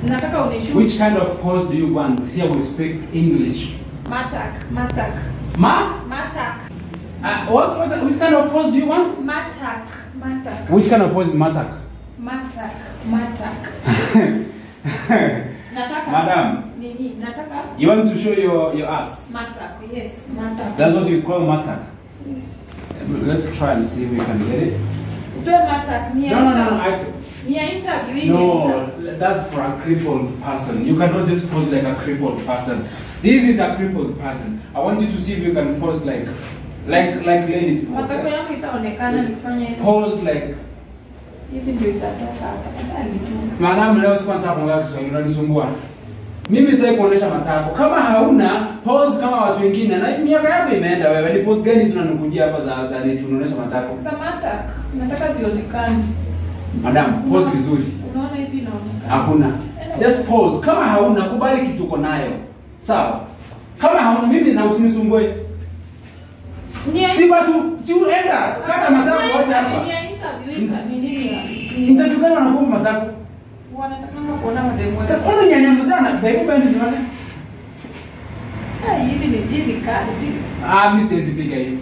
Nataka unishoot. Which kind of pose do you want? Here we speak English. Matak. Matak. Which kind of pose do you want? Matak. Which kind of pose is matak? Matak. Nataka. Madam. Nini? Nataka. You want to show your ass? Matak. Yes, matak. That's what you call matak. Yes. Let's try and see if we can get it. Do matak. No. No, that's for a crippled person. You cannot just pose like a crippled person. This is a crippled person. I want you to see if you can pose like ladies pose. Matako yangu itaonekana nikifanya hivi. Pose like Hivi ndio itatoka hapa. Madam, leo siku nataka kuongea Kiswahili unanisumbua. Mimi sasa kuonesha matako. Kama hauna pose kama watu wengine na miaka yako imeenda wewe, ni pose gani tunanikujia hapa za nini tunaonesha matako? Samata, nataka zionekane. Madam, pose vizuri. Unaona hivi inaonekana. Hakuna. Just pose. Kama hauna kubali kitu uko nayo. Sawa? Kama hauna mimi na usinisumbue. Si basi si uenda kata matako wote hapa. Interview gani wanakupa matako? Wanataka kuona mademo. Sasa kuna nyanyamazana baby band ni wale. Hivi ni kali. Mimi siwezi piga hiyo.